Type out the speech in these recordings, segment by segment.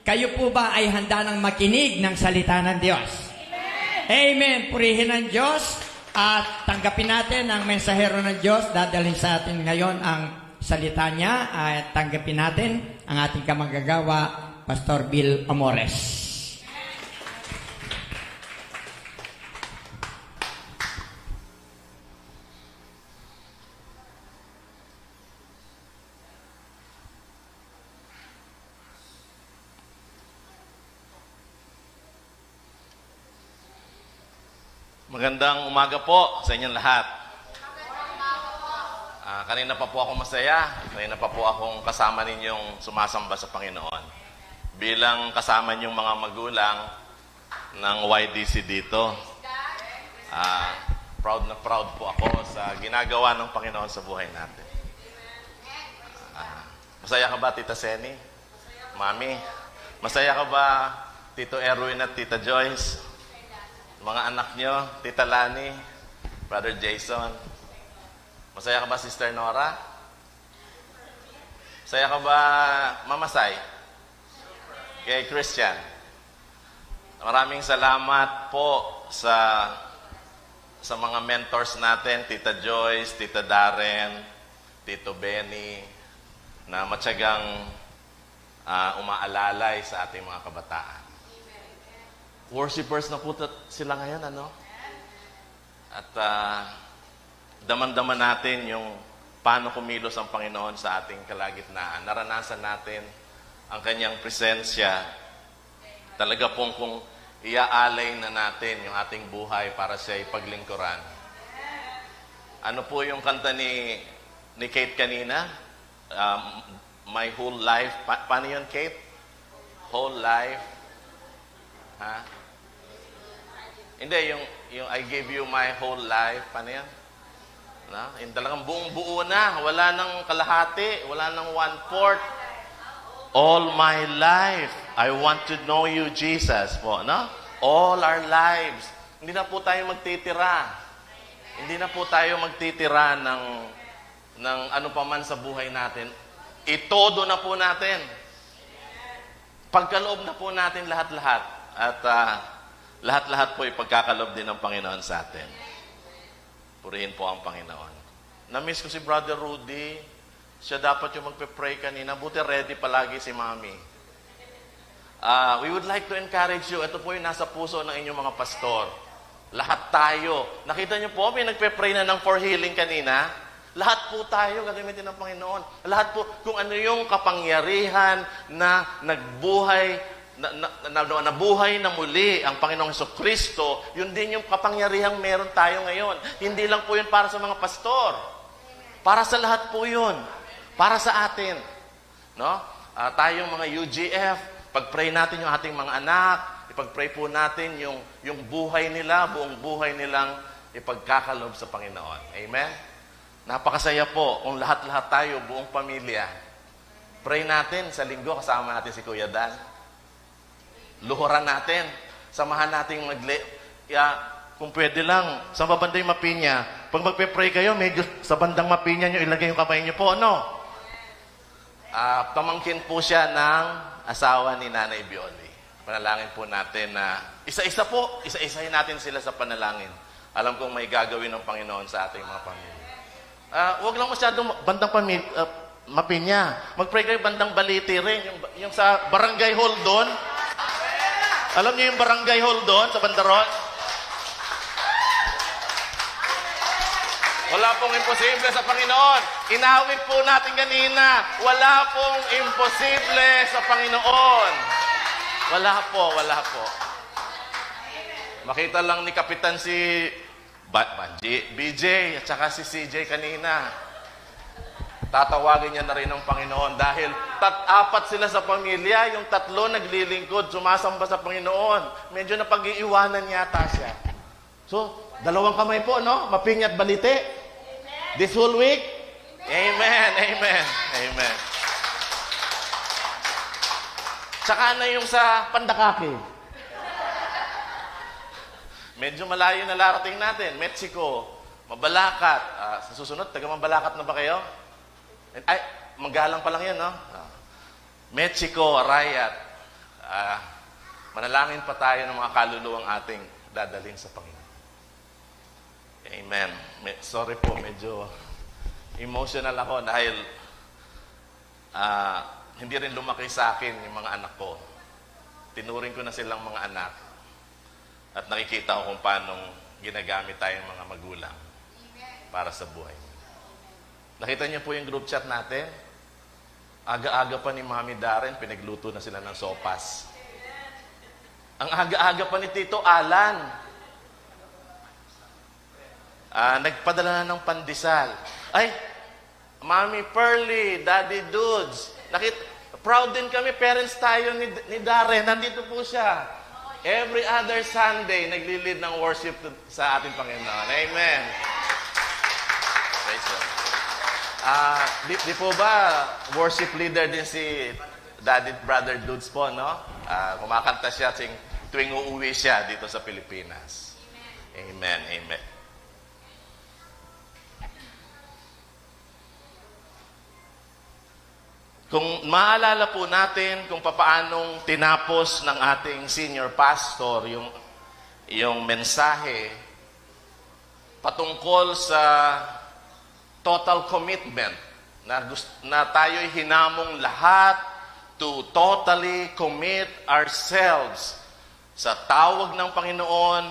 Kayo po ba ay handa ng makinig ng salita ng Diyos? Amen! Purihin ang Diyos at tanggapin natin ang mensahero ng Diyos. Dadalhin sa atin ngayon ang salita niya at tanggapin natin ang ating kamanggagawa, Pastor Bill Amores. Magandang umaga po sa inyong lahat. Kanina pa po ako masaya. Kanina pa po akong kasama ninyong sumasamba sa Panginoon. Bilang kasama ninyong mga magulang ng YDC dito. Proud na proud po ako sa ginagawa ng Panginoon sa buhay natin. Masaya ka ba, Tita Seni? Mami? Masaya ka ba, Tito Erwin at Tita Joyce? Mga anak nyo, Tita Lani, Brother Jason. Masaya ka ba, Sister Nora? Masaya ka ba, Mama Sai? Kay Christian. Maraming salamat po sa mga mentors natin, Tita Joyce, Tita Darren, Tito Benny, na matyagang umaalalay sa ating mga kabataan. Worshippers na po sila ngayon, ano? At daman-daman natin yung paano kumilos ang Panginoon sa ating kalagitnaan. Naranasan natin ang kanyang presensya. Talaga pong kung iaalay na natin yung ating buhay para siya ipaglingkuran. Ano po yung kanta ni Kate kanina? My whole life. Paano yun, Kate? Whole life. Ha? Hindi, yung I gave you my whole life. Paano yan? Na? Yung talagang buong buo na. Wala nang kalahati. Wala nang 1/4. All my life, I want to know you, Jesus. Po, no? All our lives. Hindi na po tayo magtitira. Hindi na po tayo magtitira ng ano pa man sa buhay natin. Itodo na po natin. Pagkaloob na po natin lahat-lahat. At lahat-lahat po ipagkakalob din ng Panginoon sa atin. Purihin po ang Panginoon. Na-miss ko si Brother Rudy. Siya dapat yung magpe-pray kanina. Buti ready palagi si Mami. We would like to encourage you. Ito po yung nasa puso ng inyong mga pastor. Lahat tayo. Nakita niyo po, may nagpe-pray na ng for healing kanina. Lahat po tayo gagamitin ng Panginoon. Lahat po, kung ano yung kapangyarihan na nagbuhay nabuhay na muli ang Panginoong Jesucristo, yun din yung kapangyarihang meron tayo ngayon. Hindi lang po yun para sa mga pastor. Para sa lahat po yun. Para sa atin. No? Tayong mga UGF, pag-pray natin yung ating mga anak, ipag-pray po natin yung buhay nila, buong buhay nilang ipagkakalob sa Panginoon. Amen? Napakasaya po kung lahat-lahat tayo, buong pamilya. Pray natin sa linggo, kasama natin si Kuya Dan. Luhuran natin. Samahan natin kung pwede lang, sa babanda yung mapinya. Pag magpe-pray kayo, medyo sa bandang mapinya nyo, ilagay yung kamay nyo po, ano? Pamangkin po siya ng asawa ni Nanay Bioli. Panalangin po natin na isa-isahin natin sila sa panalangin. Alam kong may gagawin ng Panginoon sa ating mga pamilya. Huwag lang masyadong bandang mapinya. Mag-pray kayo bandang baliti rin. Yung sa barangay hall doon. Alam niyo yung barangay hall doon sa Bandaron? Wala pong imposible sa Panginoon. Inawit po natin kanina. Wala pong imposible sa Panginoon. Wala po. Makita lang ni Kapitan si BJ at saka si CJ kanina. Tatawagin niya na rin ng Panginoon dahil apat sila sa pamilya, yung tatlo naglilingkod, sumasamba sa Panginoon. Medyo napag-iiwanan yata siya. So, dalawang kamay po, no? Mapingi at balite. Amen. This whole week? Amen. Amen. Amen. Tsaka na yung sa Pandakaki. Medyo malayo na larating natin. Mexico, Mabalakat. Sa susunod, taga Mabalakat na ba kayo? Ay, magalang pa lang yan, no? Mexico, Arayat. manalangin pa tayo ng mga kaluluwang ating dadalhin sa Panginoon. Amen. Sorry po, medyo emotional ako dahil hindi rin lumaki sa akin yung mga anak ko. Tinuring ko na silang mga anak. At nakikita ko kung paano ginagamit tayong mga magulang para sa buhay. Nakita niyo po yung group chat natin? Aga-aga pa ni Mami Darren, pinagluto na sila ng sopas. Ang aga-aga pa ni Tito Alan. Nagpadala na ng pandesal. Ay, Mami Pearly, Daddy Dudes. Proud din kami, parents tayo ni Darren. Nandito po siya. Every other Sunday, nagli-lead ng worship sa ating Panginoon. Amen. Praise God. Di po ba worship leader din si Daddy Brother Dudes po, no? Kumakanta siya tuwing uuwi siya dito sa Pilipinas. Amen. Amen. Kung maalala po natin kung paanong tinapos ng ating senior pastor yung mensahe patungkol sa total commitment na tayo'y hinamong lahat to totally commit ourselves sa tawag ng Panginoon,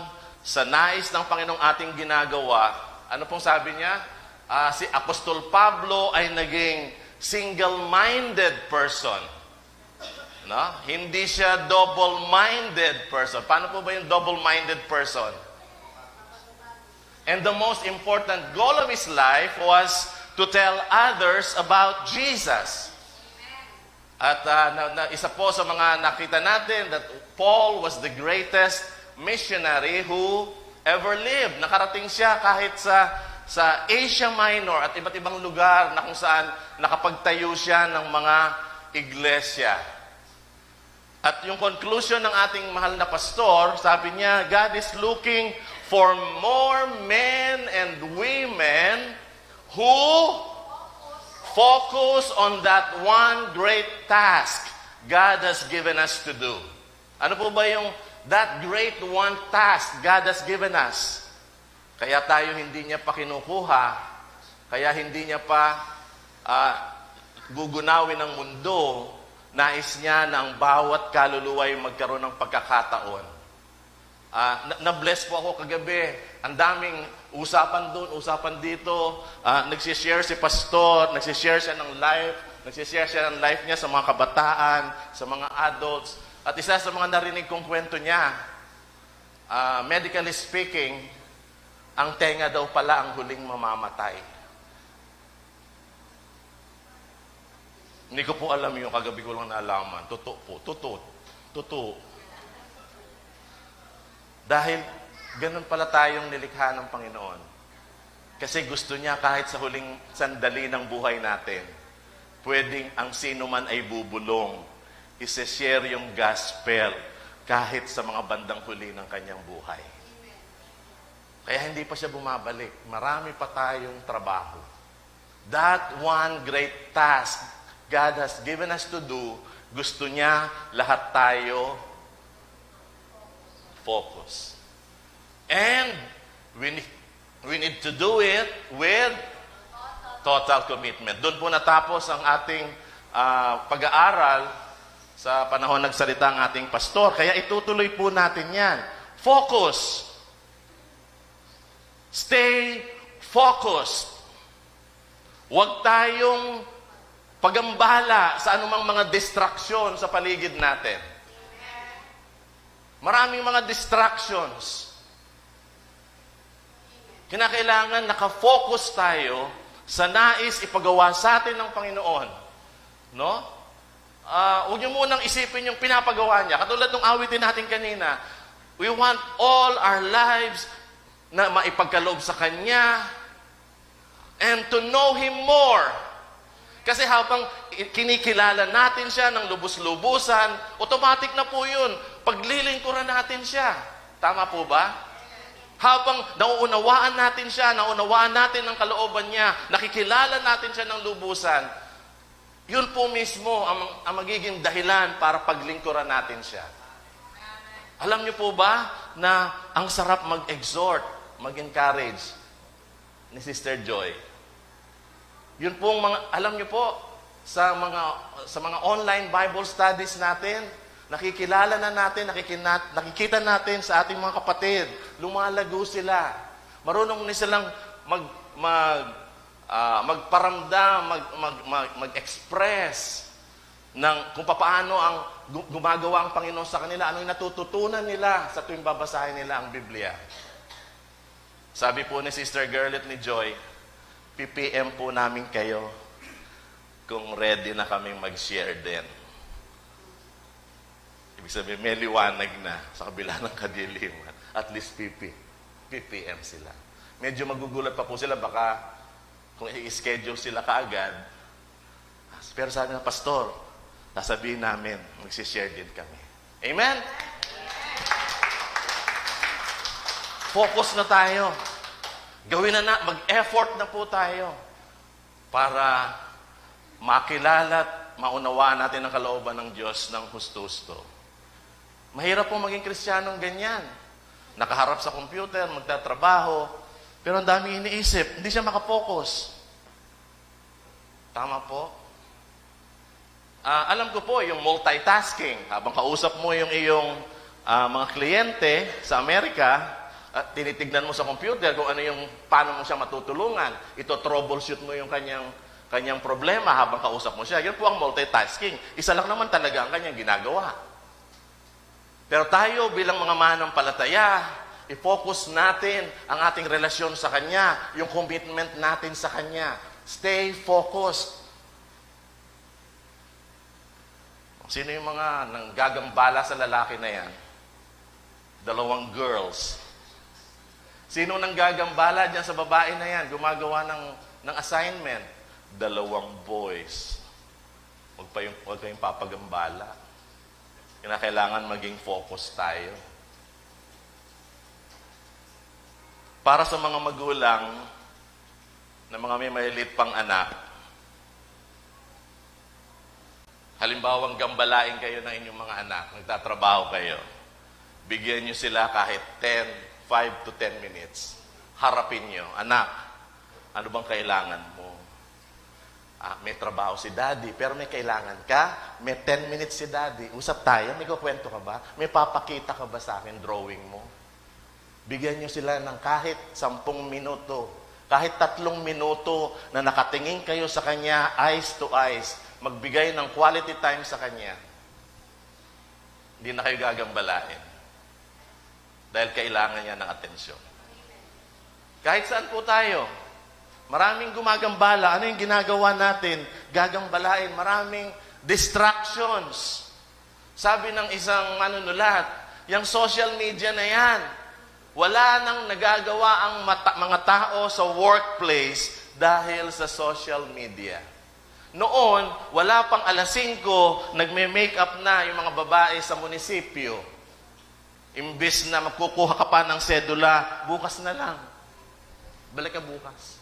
sa nais ng Panginoong ating ginagawa. Ano pong sabi niya? Si Apostol Pablo ay naging single-minded person. No? Hindi siya double-minded person. Paano po ba yung double-minded person? And the most important goal of his life was to tell others about Jesus. At isa po sa mga nakita natin that Paul was the greatest missionary who ever lived. Nakarating siya kahit sa Asia Minor at iba't ibang lugar na kung saan nakapagtayo siya ng mga iglesia. At yung conclusion ng ating mahal na pastor, sabi niya, God is looking for more men and women who focus on that one great task God has given us to do. Ano po ba yung that great one task God has given us? Kaya tayo hindi niya pa kinukuha, kaya hindi niya pa gugunawin ng mundo, nais niya na ang bawat kaluluwa ay magkaroon ng pagkakataon. Na-bless po ako kagabi. Ang daming usapan doon, usapan dito. Nagsishare si pastor, nagsishare siya ng life niya sa mga kabataan, sa mga adults. At isa sa mga narinig kong kwento niya, medically speaking, ang tenga daw pala ang huling mamamatay. Hindi ko po alam yung kagabi ko lang naalaman. Totoo po. Totoo. Dahil ganun pala tayong nilikha ng Panginoon. Kasi gusto niya kahit sa huling sandali ng buhay natin, pwedeng ang sino man ay bubulong, isi-share yung gospel kahit sa mga bandang huli ng kanyang buhay. Kaya hindi pa siya bumabalik. Marami pa tayong trabaho. That one great task God has given us to do, gusto niya lahat tayo focus. And we need to do it with total commitment. Doon po natapos ang ating pag-aaral sa panahon nagsalita ang ating pastor. Kaya itutuloy po natin yan. Focus. Stay focused. Huwag tayong pagambala sa anumang mga distraction sa paligid natin. Maraming mga distractions. Kinakailangan nakafocus tayo sa nais ipagawa sa atin ng Panginoon. No? Huwag niyo munang isipin yung pinapagawa niya. Katulad ng awitin natin kanina, we want all our lives na maipagkaloob sa Kanya and to know Him more. Kasi habang kinikilala natin siya ng lubos-lubusan, automatic na po yun. Paglilingkuran natin siya. Tama po ba? Habang nauunawaan natin siya, nauunawaan natin ang kalooban niya, nakikilala natin siya ng lubusan, Yun po mismo ang magiging dahilan para paglingkuran natin siya. Alam niyo po ba na ang sarap mag-exhort, mag-encourage ni Sister Joy? Yun pong alam niyo po, sa mga online Bible studies natin, nakikilala na natin, nakikita natin sa ating mga kapatid, lumalago sila. Marunong na silang magparamdam, mag-express ng kung paano ang gumagawa ang Panginoon sa kanila, ano yung natututunan nila sa tuwing babasahin nila ang Biblia. Sabi po ni Sister Gerlet ni Joy, PPM po namin kayo kung ready na kaming mag-share din. Ibig sabihin, may liwanag na sa kabila ng kadiliman. At least PPM sila. Medyo magugulat pa po sila, baka kung i-schedule sila kaagad. Pero sabi ng pastor, sasabihin namin, mag-share din kami. Amen? Focus na tayo. Gawin na, mag-effort na po tayo para makilala at maunawaan natin ang kalooban ng Diyos ng husto-husto. Mahirap po maging Kristiyanong ganyan. Nakaharap sa computer, magtatrabaho, pero ang dami iniisip, hindi siya makapokus. Tama po? Alam ko po, yung multitasking, habang kausap mo yung iyong mga kliyente sa Amerika, tinitignan mo sa computer kung paano mo siya matutulungan. Ito troubleshoot mo yung kanyang problema habang kausap mo siya. Yun po ang multitasking. Isa lang naman talaga ang kanyang ginagawa. Pero tayo bilang mga mananampalataya, i-focus natin ang ating relasyon sa Kanya, yung commitment natin sa Kanya. Stay focused. Sino yung mga nanggagambala sa lalaki na yan? 2 girls. Sino nanggagambala dyan sa babae na yan? Gumagawa ng assignment? 2 boys. Huwag kayong papagambala. Kailangan maging focus tayo. Para sa mga magulang na mga may malilit pang anak, halimbawang gambalain kayo ng inyong mga anak, nagtatrabaho kayo, bigyan nyo sila kahit 5 to 10 minutes. Harapin nyo, anak, ano bang kailangan mo? May trabaho si daddy, pero may kailangan ka, may 10 minutes si daddy. Usap tayo, may kukwento ka ba? May papakita ka ba sa akin drawing mo? Bigyan nyo sila ng kahit 10 minuto, kahit 3 minuto na nakatingin kayo sa kanya, eyes to eyes, magbigay ng quality time sa kanya. Hindi na kayo gagambalain. Dahil kailangan niya ng atensyon. Kahit saan po tayo, maraming gumagambala. Ano yung ginagawa natin? Gagambalain. Maraming distractions. Sabi ng isang manunulat, yung social media na yan, wala nang nagagawa ang mga tao sa workplace dahil sa social media. Noon, wala pang 5:00, nagme-makeup na yung mga babae sa munisipyo. Imbes na magkukuha ka pa ng sedula, bukas na lang. Balik ka bukas.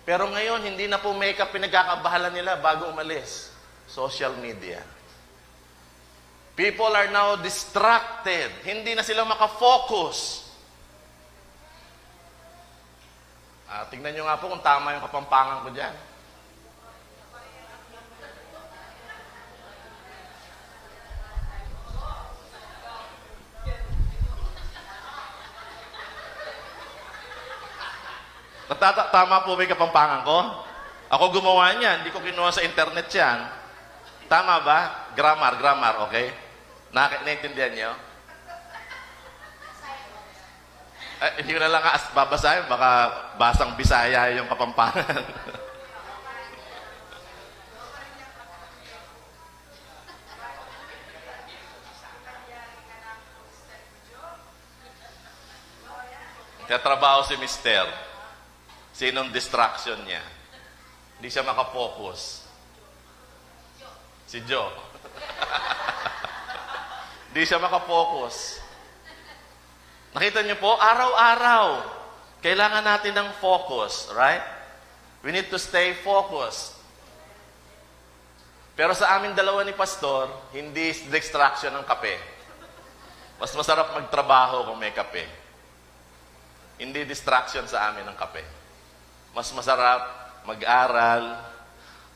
Pero ngayon, hindi na po makeup pinagkakabahala nila bago umalis. Social media. People are now distracted. Hindi na sila makafocus. Tingnan nyo nga po kung tama yung kapampangan ko dyan. Tama po ba yung kapampangan ko? Ako gumawa niyan, hindi ko kinuha sa internet yan. Tama ba? Grammar, okay? Naintindihan niyo? Hindi ko na lang babasahin, baka basang Bisaya yung kapampangan. Katrabaho si Mister. Sinong distraction niya? Hindi siya makafocus. Si Joe. Hindi siya makafocus. Nakita niyo po, araw-araw, kailangan natin ng focus, right? We need to stay focused. Pero sa amin dalawa ni Pastor, hindi distraction ng kape. Mas masarap magtrabaho kung may kape. Hindi distraction sa amin ng kape. Mas masarap mag-aral.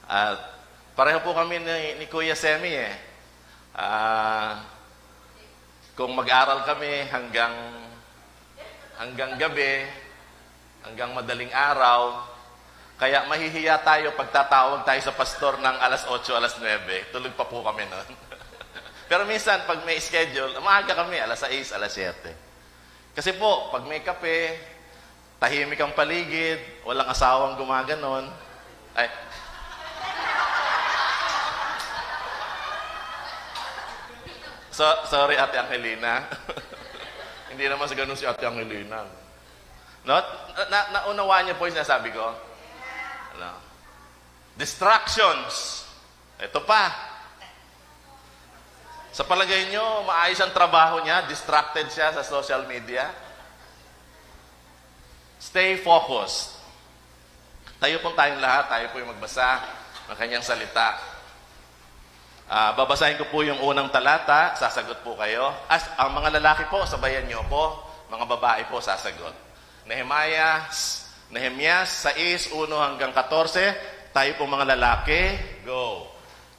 At pareho po kami ni Kuya Semi eh. Kung mag-aral kami hanggang gabi, hanggang madaling araw, kaya mahihiya tayo pag tatawag tayo sa pastor ng alas 8, alas 9. Tulog pa po kami noon. Pero minsan, pag may schedule, maaga kami, alas 6, alas 7. Kasi po, pag may kape, tahimik ang paligid, walang asawang gumaganon. Ay. Sorry, Ate Angelina. Hindi naman sa ganun si Ate Angelina. No? Naunawaan niyo po yung sinasabi ko? Ano? Distractions. Ito pa. Sa palagay nyo, maayos ang trabaho niya, distracted siya sa social media. Stay focused. Tayo pong tayong lahat, tayo po yung magbasa ng kanyang salita. Babasahin ko po yung unang talata, sasagot po kayo. Ang mga lalaki po, sabayan nyo po. Mga babae po, sasagot. Nehemias 6, 1 hanggang 14. Tayo po mga lalaki, go.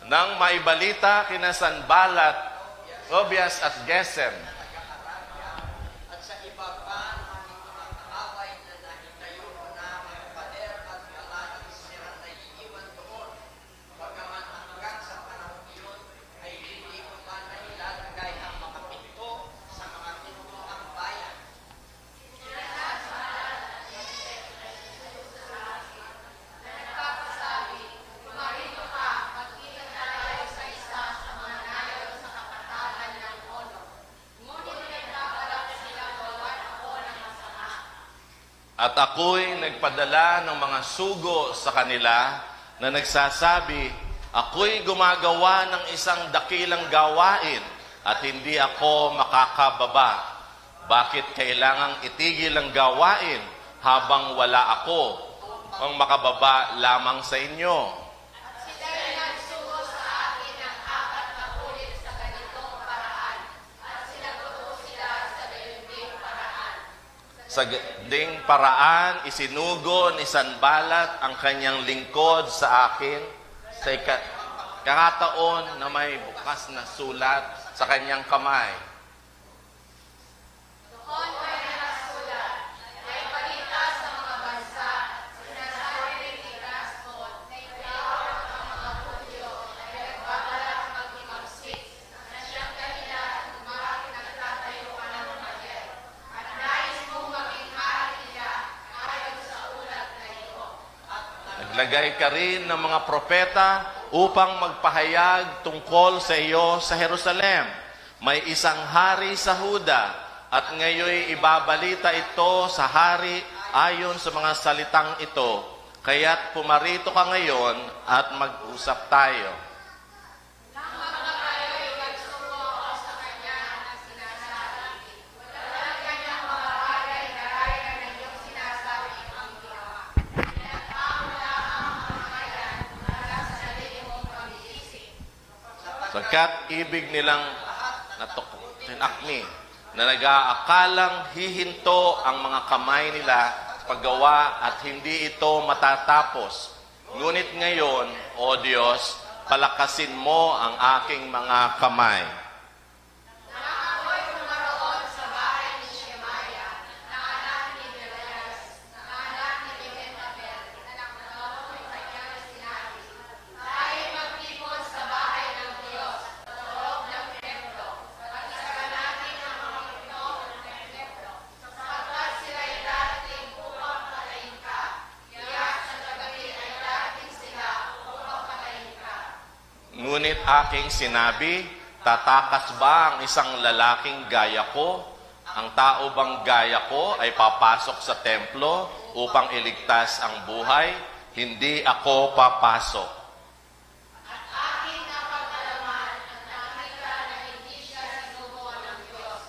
Nang maibalita kina Sanballat, Tobias at Gesem, at sa iba pa mga kaaway na nahitayo na mga pader at malayos sila na iiwan doon. Bagaman hanggang sa panahon iyon ay hindi ko pa nailalagay ang mga pinto sa mga pintuang bayan. at ako'y nagpadala ng mga sugo sa kanila na nagsasabi, ako'y gumagawa ng isang dakilang gawain at hindi ako makakababa. Bakit kailangang itigil ang gawain habang wala ako ang makababa lamang sa inyo? Sa ding paraan, isinugo ni Sanballat ang kanyang lingkod sa akin sa kakataon na may bukas na sulat sa kanyang kamay. Doon ay nakasulat, may balita sa mga bansa, sinasabi ni Erasmo, na tinawag ang mga Hudyo ay nagbabalak maghimagsik, na siyang dahilan kung bakit nagtatayo ka ng pader. At nais mong maging hari niya ayon sa ulat na ito. Naglagay ka rin ng mga propeta upang magpahayag tungkol sa iyo sa Jerusalem. May isang hari sa Huda at ngayon ibabalita ito sa hari ayon sa mga salitang ito. Kaya't pumarito ka ngayon at mag-usap tayo. Nang mga kayo'y nagsuko ako sa kanya na sinasabi, wala lang kanyang mga bagay na raya na iyong sinasabi ang ginawa. Pinagkamo lang ang mga yan para sa sarili mong pag-iisip. Sapagkat ibig nilang tinakmi na nag-aakalang hihinto ang mga kamay nila sa paggawa at hindi ito matatapos. Ngunit ngayon, O Diyos, palakasin mo ang aking mga kamay. Nang ako'y pumaroon sa bahay ni Shemaya, na anak ni Delaias, na anak ni Mehetabel, na nakagawa ng kanyang sinabi, tayo'y magtipon sa bahay ng Diyos, sa loob ng templo, at isaganatin ang mga pinto ng templo, sapagkat sila'y darating upang patayin ka. Kaya sa gabi ay darating sila upang patayin ka. Ngunit aking sinabi, tatakas ba ang isang lalaking gaya ko? Ang tao bang gaya ko ay papasok sa templo upang iligtas ang buhay? Hindi ako papasok. At aking napagdalaman at nakita na hindi siya sinubukan ng Diyos,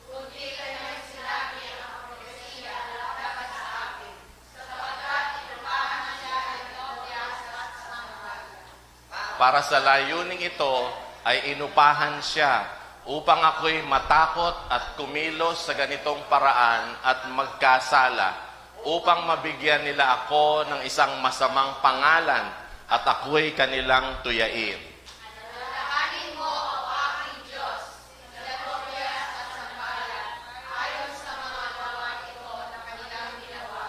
kundi kanyang sinabi ang propesiya laban sa akin, sapagkat inupahan siya ng Tobias at Sanballat. para sa layuning ito ay inupahan siya upang ako'y matakot at kumilos sa ganitong paraan at magkasala upang mabigyan nila ako ng isang masamang pangalan at ako'y kanilang tuyain. Alalahanin mo ang aking Diyos, sa glorya at sambalan, ayon sa mga gawain ito na kanilang ginawa.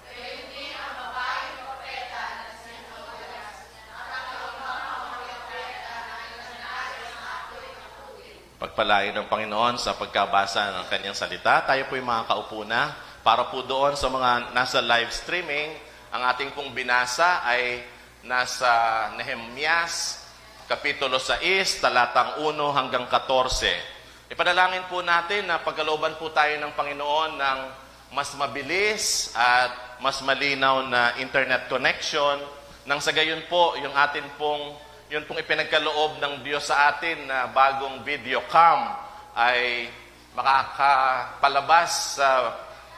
Gayon din ang babaeng propeta na si Nehemias, at ang ibang mga propeta na itinalaga ng ako'y matuwid. Pagpalain ng Panginoon sa pagkabasa ng kanyang salita. Tayo po'y makakaupo na. Para po doon sa mga nasa live streaming, ang ating pong binasa ay nasa Nehemias, Kapitulo 6, talatang 1 hanggang 14. Ipanalangin po natin na pagkalooban po tayo ng Panginoon ng mas mabilis at mas malinaw na internet connection, nang sa gayon po, yun pong ipinagkaloob ng Diyos sa atin na bagong video cam ay makakapalabas sa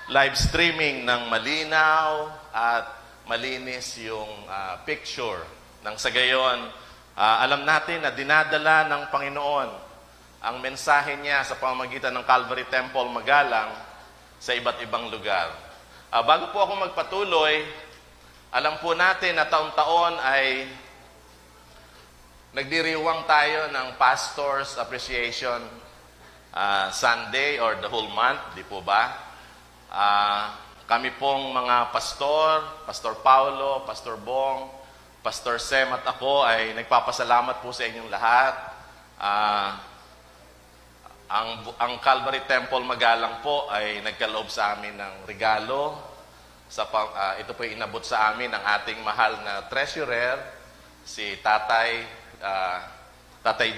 live streaming ng malinaw at malinis yung picture. Nang sa gayon, alam natin na dinadala ng Panginoon ang mensahe niya sa pamamagitan ng Calvary Temple Magalang sa iba't ibang lugar. Bago po ako magpatuloy, alam po natin na taon-taon ay nagdiriwang tayo ng Pastor's Appreciation Sunday or the whole month, di po ba? Kami pong mga pastor, Pastor Paulo, Pastor Bong, Pastor Sem at ako ay nagpapasalamat po sa inyong lahat. Ang Calvary Temple Magalang po ay nagkaloob sa amin ng regalo. Ito po ay inabot sa amin ng ating mahal na treasurer, si Tatay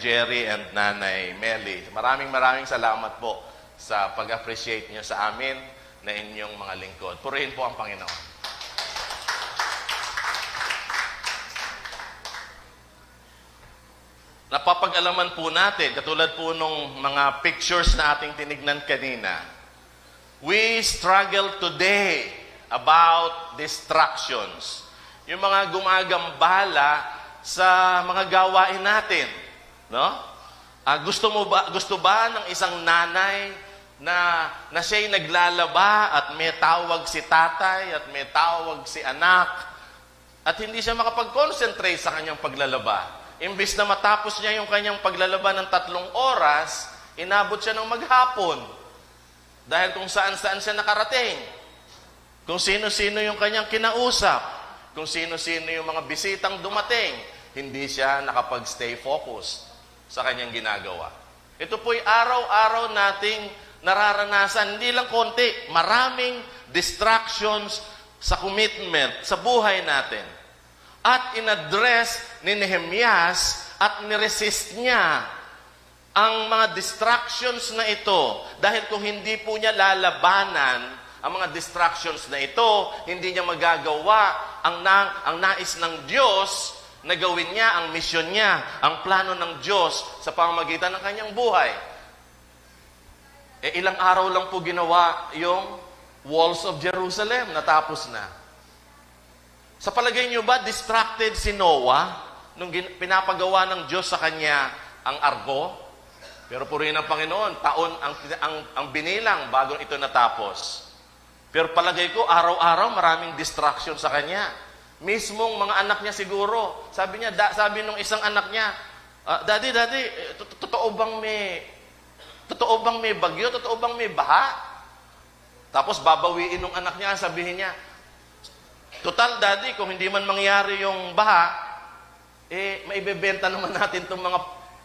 Jerry and Nanay Melly. Maraming salamat po sa pag-appreciate niyo sa amin na inyong mga lingkod. Purihin po ang Panginoon. Napapag-alaman po natin, katulad po nung mga pictures na ating tinignan kanina, we struggle today about distractions. Yung mga gumagambala sa mga gawain natin. No? Gusto ba ng isang nanay na siya'y naglalaba at may tawag si tatay at may tawag si anak at hindi siya makapag-concentrate sa kanyang paglalaba? Imbis na matapos niya yung kanyang paglalaba ng 3 oras, inabot siya ng maghapon dahil kung saan-saan siya nakarating, kung sino-sino yung kanyang kinausap, kung sino-sino yung mga bisitang dumating, hindi siya nakapag-stay focused sa kanyang ginagawa. Ito po'y araw-araw nating nararanasan, hindi lang konti, maraming distractions sa commitment, sa buhay natin. At in-address ni Nehemias at niresist niya ang mga distractions na ito. Dahil kung hindi po niya lalabanan ang mga distractions na ito, hindi niya magagawa ang nais ng Diyos na gawin niya, ang misyon niya, ang plano ng Diyos sa pamamagitan ng kanyang buhay. Ilang araw lang po ginawa yung walls of Jerusalem, natapos na. Sa palagay niyo ba, distracted si Noah nung pinapagawa ng Diyos sa kanya ang arko? Pero purihin ng Panginoon, taon ang binilang bago ito natapos. Pero palagay ko, araw-araw maraming distraction sa kanya. Mismong mga anak niya siguro, sabi nung isang anak niya, Daddy, totoo bang may bagyo? Totoo bang may baha? Tapos babawiin ng anak niya, sabihin niya, total, Daddy, kung hindi man mangyari yung baha, maibebenta naman natin itong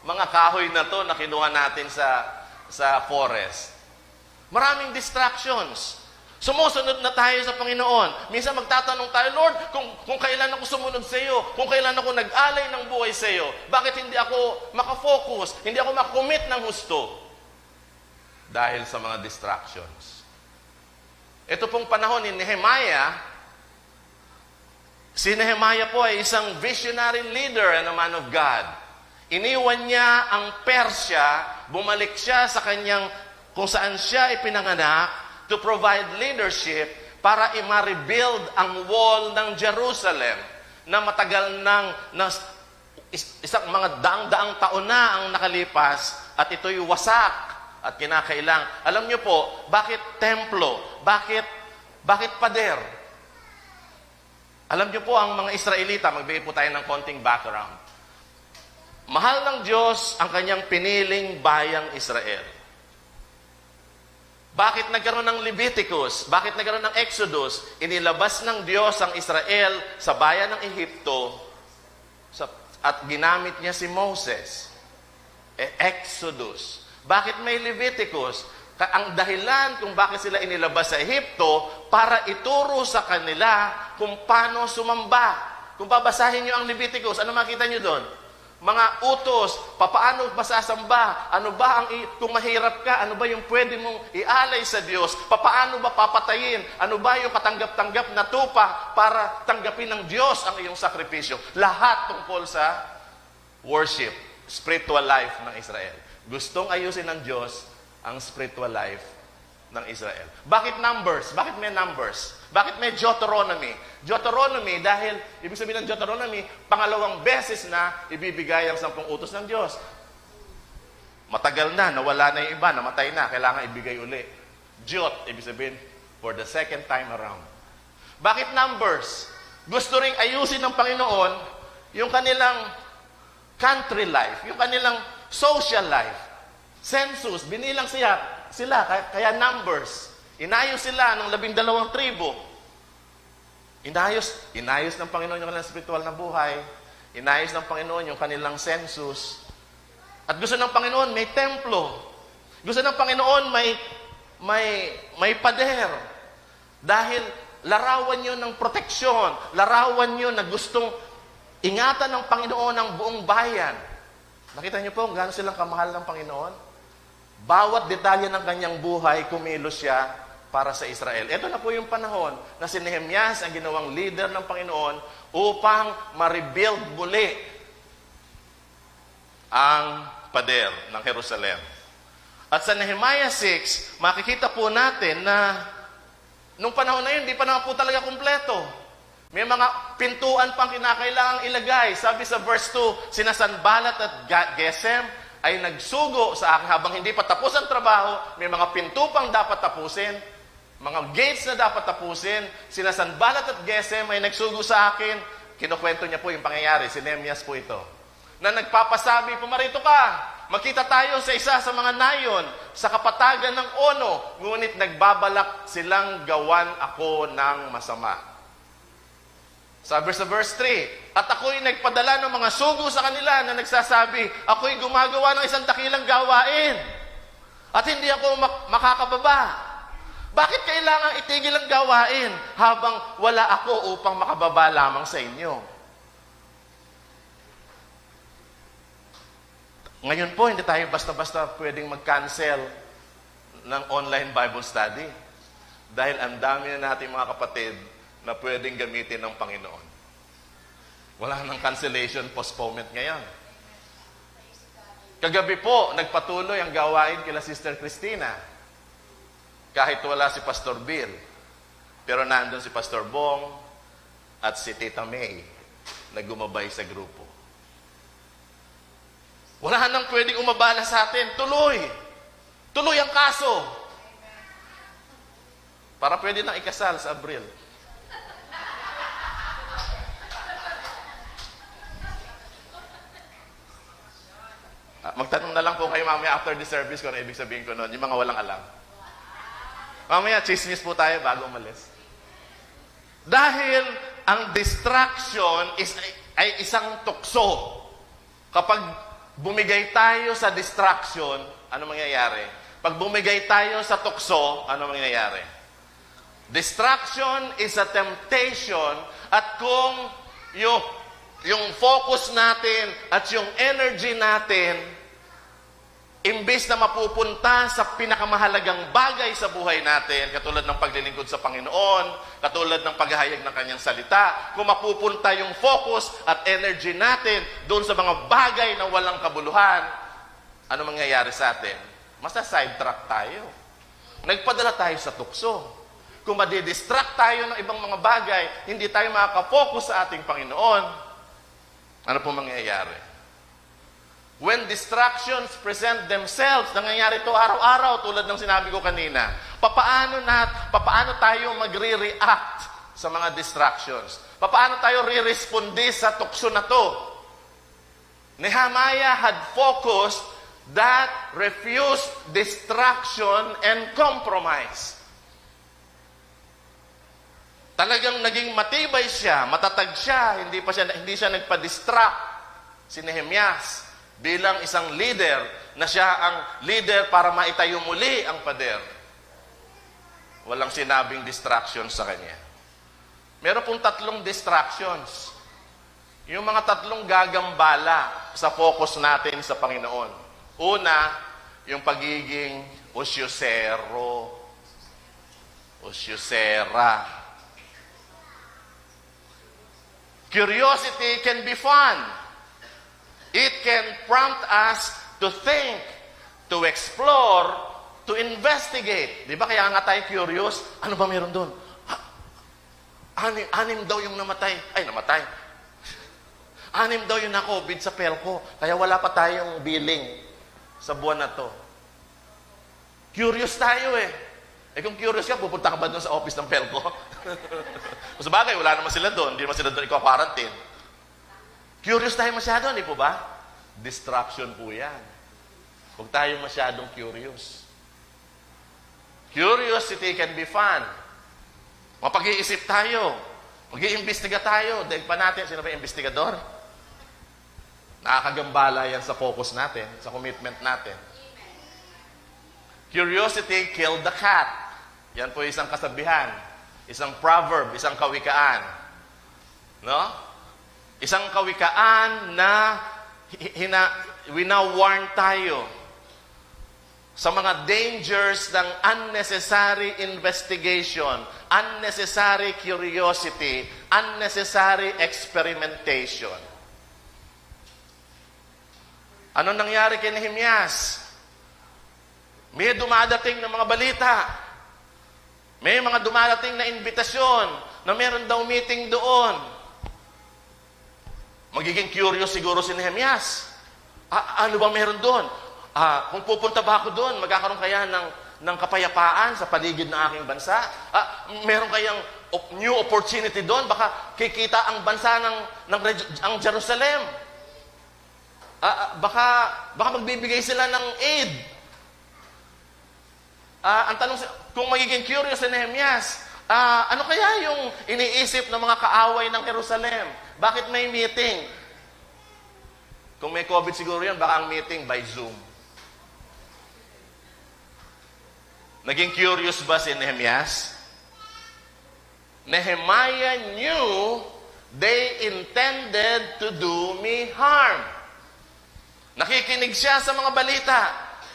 mga kahoy na to na kinuha natin sa forest. Maraming distractions. Sumusunod na tayo sa Panginoon. Minsan magtatanong tayo, Lord, kung kailan ako sumunod sa iyo, kung kailan ako nag-alay ng buhay sa iyo, bakit hindi ako makafocus, hindi ako makakommit ng husto? Dahil sa mga distractions. Ito pong panahon ni Nehemiah, si Nehemiah po ay isang visionary leader and a man of God. Iniwan niya ang Persya, bumalik siya sa kanyang, kung saan siya ipinanganak, to provide leadership para ma-rebuild ang wall ng Jerusalem na matagal nang isang mga daang-daang taon na ang nakalipas at ito'y wasak at kinakailang. Alam niyo po, bakit templo? Bakit pader? Alam niyo po, ang mga Israelita, magbigay po tayo ng konting background. Mahal ng Diyos ang kanyang piniling bayang Israel. Bakit nagkaroon ng Leviticus? Bakit nagkaroon ng Exodus? Inilabas ng Diyos ang Israel sa bayan ng Ehipto at ginamit niya si Moses. Exodus. Bakit may Leviticus? Ang dahilan kung bakit sila inilabas sa Ehipto para ituro sa kanila kung paano sumamba. Kung babasahin niyo ang Leviticus, ano makita niyo doon? Mga utos, paano masasamba? Ano ba kung mahirap ka, ano ba yung pwede mong ialay sa Diyos? Paano ba papatayin? Ano ba yung katanggap-tanggap na tupa para tanggapin ng Diyos ang iyong sakripisyo? Lahat tungkol sa worship, spiritual life ng Israel. Gustong ayusin ng Diyos ang spiritual life ng Israel. Bakit numbers? Bakit may numbers? Bakit may Deuteronomy? Deuteronomy, dahil, ibig sabihin ng Deuteronomy, pangalawang beses na ibibigay ang 10 utos ng Diyos. Matagal na, nawala na yung iba, namatay na, kailangan ibigay uli. Jot, ibig sabihin, for the second time around. Bakit numbers? Gusto ring ayusin ng Panginoon yung kanilang country life, yung kanilang social life. Census, binilang sila, kaya numbers. Inayos sila ng 12 tribo. Inayos ng Panginoon yung kanilang spiritual na buhay. Inayos ng Panginoon yung kanilang census. At gusto ng Panginoon may templo. Gusto ng Panginoon may pader. Dahil larawan yun ng proteksyon. Larawan yun na gustong ingatan ng Panginoon ang buong bayan. Nakita niyo po kung gaano silang kamahal ng Panginoon? Bawat detalye ng kanyang buhay, kumilos siya para sa Israel. Ito na po yung panahon na si Nehemias ang ginawang leader ng Panginoon upang ma-rebuild muli ang pader ng Jerusalem. At sa Nehemiah 6, makikita po natin na nung panahon na yun, di pa naman po talaga kumpleto. May mga pintuan pang kinakailangang ilagay. Sabi sa verse 2, sina Sanballat at Gesem ay nagsugo sa akin habang hindi pa tapos ang trabaho, may mga pinto pang dapat tapusin, mga gates na dapat tapusin. Sina Sanballat at Gesem ay nagsugo sa akin. Kinukwento niya po yung pangyayari, si Nehemias po ito. Na nagpapasabi, pumarito ka, makita tayo sa isa sa mga nayon, sa kapatagan ng Ono, ngunit nagbabalak silang gawan ako ng masama. Sabi sa verse 3, at ako'y nagpadala ng mga sugo sa kanila na nagsasabi, ako'y gumagawa ng isang dakilang gawain at hindi ako makakababa. Bakit kailangan itigil ang gawain habang wala ako upang makababa lamang sa inyo? Ngayon po, hindi tayo basta-basta pwedeng mag-cancel ng online Bible study dahil ang dami na natin mga kapatid na pwedeng gamitin ng Panginoon. Wala nang cancellation, postponement ngayon. Kagabi po, nagpatuloy ang gawain kila Sister Christina. Kahit wala si Pastor Bill. Pero nandun si Pastor Bong at si Tita May na gumabay sa grupo. Wala nang pwedeng umabala sa atin. Tuloy! Tuloy ang kaso! Para pwede nang ikasal sa Abril. Magtanong na lang po kayo mamaya after the service kung ano ibig sabihin ko noon. Yung mga walang alam. Mamaya, chismis po tayo bago umalis. Dahil ang distraction ay isang tukso. Kapag bumigay tayo sa distraction, ano mangyayari? Pag bumigay tayo sa tukso, ano mangyayari? Distraction is a temptation at kung yung focus natin at yung energy natin, imbes na mapupunta sa pinakamahalagang bagay sa buhay natin, katulad ng paglilingkod sa Panginoon, katulad ng paghahayag ng kanyang salita, kung mapupunta yung focus at energy natin doon sa mga bagay na walang kabuluhan, ano mangyayari sa atin? Masa-sidetrack tayo. Nagpadala tayo sa tukso. Kung madidistract tayo ng ibang mga bagay, hindi tayo makaka-focus sa ating Panginoon. Ano po mangyayari? When distractions present themselves, nangyayari ito araw-araw tulad ng sinabi ko kanina. Papaano tayo magre-react sa mga distractions? Papaano tayo re-responde sa tukso na to? Nehemiah had focused that refused distraction and compromise. Talagang naging matibay siya, matatag siya, hindi siya nagpa-distract si Nehemias bilang isang leader na siya ang leader para maitayo muli ang pader. Walang sinabing distraction sa kanya. Meron pong 3 distractions. Yung mga 3 gagambala sa focus natin sa Panginoon. Una, yung pagiging osyosera. Curiosity can be fun. It can prompt us to think, to explore, to investigate. Di ba kaya nga tayo curious? Ano ba meron doon? Anim daw yung namatay. Ay, namatay. 6 daw yung na-COVID sa Pelco. Kaya wala pa tayong billing sa buwan na to. Curious tayo eh. Kung curious ka, pupunta ka ba doon sa office ng Pelco? Kung sa bagay, wala naman sila doon. Hindi naman sila doon ikaw-quarantine. Curious tayo masyado, hindi po ba? Distraction po yan. Huwag tayo masyadong curious. Curiosity can be fun. Mapag-iisip tayo. Mag-iimbestiga tayo. Daig pa natin, sino ba yung investigador? Nakakagambala yan sa focus natin, sa commitment natin. Curiosity killed the cat. Yan po isang kasabihan, isang proverb, isang kawikaan. No? Isang kawikaan na wina-warn tayo sa mga dangers ng unnecessary investigation, unnecessary curiosity, unnecessary experimentation. Ano nangyari kay Nehemias? May dumadating na mga balita. May mga dumadating na imbitasyon na meron daw meeting doon. Magiging curious siguro si Nehemias. Ano ba meron doon? Kung pupunta ba ako doon, magkakaroon kaya ng kapayapaan sa paligid ng aking bansa? Meron kayang new opportunity doon? Baka kikita ang bansa ng Jerusalem. Baka magbibigay sila ng aid. Ang tanong, kung magiging curious si Nehemias, ano kaya yung iniisip ng mga kaaway ng Jerusalem? Bakit may meeting? Kung may COVID siguro yan, baka ang meeting by Zoom. Naging curious ba si Nehemias? Nehemiah knew they intended to do me harm. Nakikinig siya sa mga balita,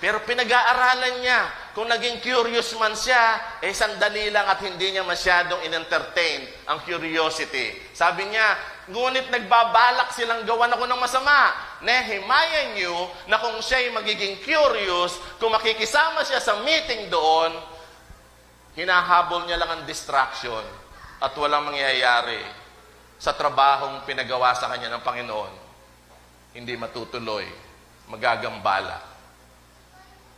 pero pinag-aaralan niya. Kung naging curious man siya, sandali lang at hindi niya masyadong in-entertain ang curiosity. Sabi niya, ngunit nagbabalak silang gawan ako ng masama. Nehemiah knew na kung siya'y magiging curious, kung makikisama siya sa meeting doon, hinahabol niya lang ang distraction at walang mangyayari sa trabahong pinagawa sa kanya ng Panginoon. Hindi matutuloy, magagambala.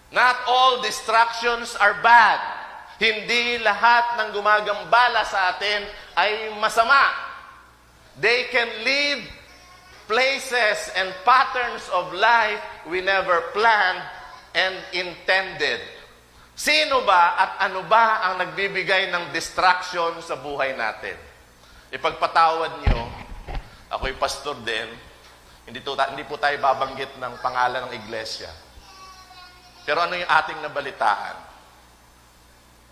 Not all distractions are bad. Hindi lahat ng gumagambala sa atin ay masama. They can lead places and patterns of life we never planned and intended. Sino ba at ano ba ang nagbibigay ng distraction sa buhay natin? Ipagpatawad nyo, ako'y pastor din, hindi po tayo babanggit ng pangalan ng iglesia. Pero ano yung ating nabalitaan?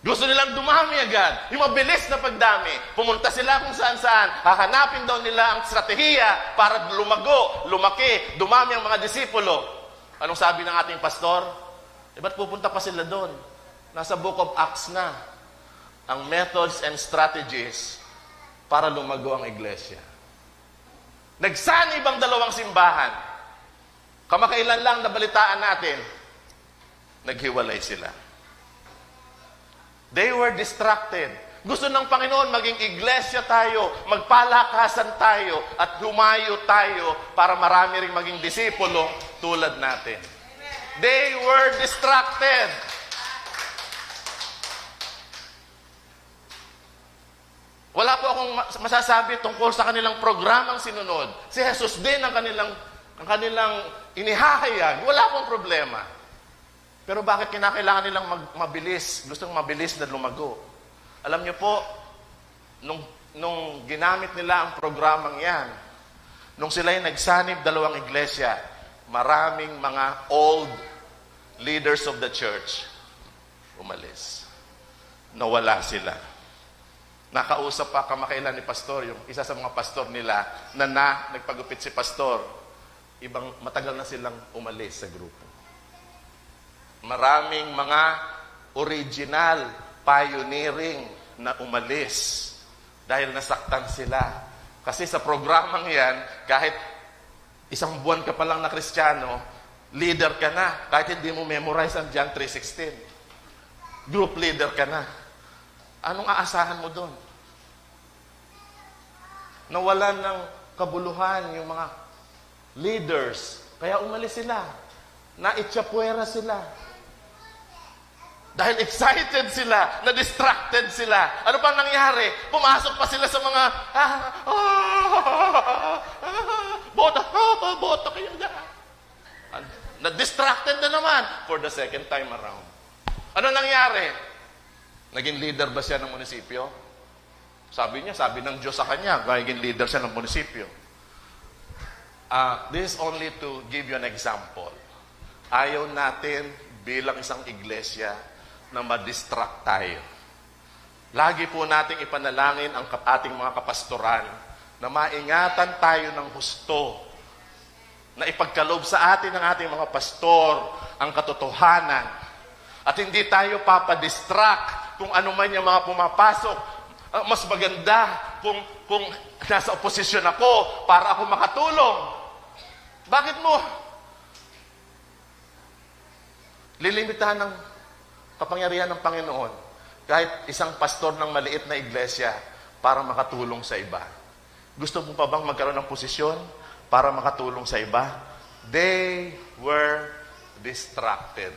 Gusto nilang dumami agad. Yung mabilis na pagdami. Pumunta sila kung saan-saan. Hahanapin daw nila ang strategiya para lumaki, dumami ang mga disipulo. Anong sabi ng ating pastor? Ba't pupunta pa sila doon? Nasa Book of Acts na. Ang methods and strategies para lumago ang iglesia. Nagsanib ang 2 simbahan. Kamakailan lang nabalitaan natin, naghiwalay sila. They were distracted. Gusto ng Panginoon maging iglesia tayo, magpalakasan tayo, at humayo tayo para marami ring maging disipulo tulad natin. They were distracted. Wala po akong masasabi tungkol sa kanilang programang sinunod. Si Jesus din ang kanilang inihahayag. Wala pong problema. Pero bakit kinakailangan nilang mabilis? Gustong mabilis na lumago. Alam niyo po, nung ginamit nila ang programang yan, nung sila'y nagsanib 2 iglesia, maraming mga old leaders of the church umalis. Nawala sila. Nakausap pa kamakailan ni pastor, yung isa sa mga pastor nila, na nagpagupit si pastor, matagal na silang umalis sa grupo. Maraming mga original, pioneering na umalis dahil nasaktan sila. Kasi sa programang yan, kahit 1 buwan ka pa lang na Kristiyano, leader ka na, kahit hindi mo memorize ang John 3:16. Group leader ka na. Anong aasahan mo doon? Nawalan ng kabuluhan yung mga leaders. Kaya umalis sila. Naitsapuera sila. Dahil excited sila, na-distracted sila. Ano pa nangyari? Pumasok pa sila sa mga, bota kayo na. Na-distracted na naman for the second time around. Ano nangyari? Naging leader ba siya ng munisipyo? Sabi ng Diyos sa kanya, naging leader siya ng munisipyo. This is only to give you an example. Ayaw natin bilang isang iglesia na ma-distract tayo. Lagi po nating ipanalangin ang ating mga kapastoran na maingatan tayo ng husto, na ipagkaloob sa atin ng ating mga pastor ang katotohanan, at hindi tayo papadistract kung ano man yung mga pumapasok. Mas maganda kung nasa oposisyon ako para ako makatulong. Bakit mo lilimitahan ng kapangyarihan ng Panginoon kahit isang pastor ng maliit na iglesia para makatulong sa iba? Gusto mo pa bang magkaroon ng posisyon para makatulong sa iba? They were distracted.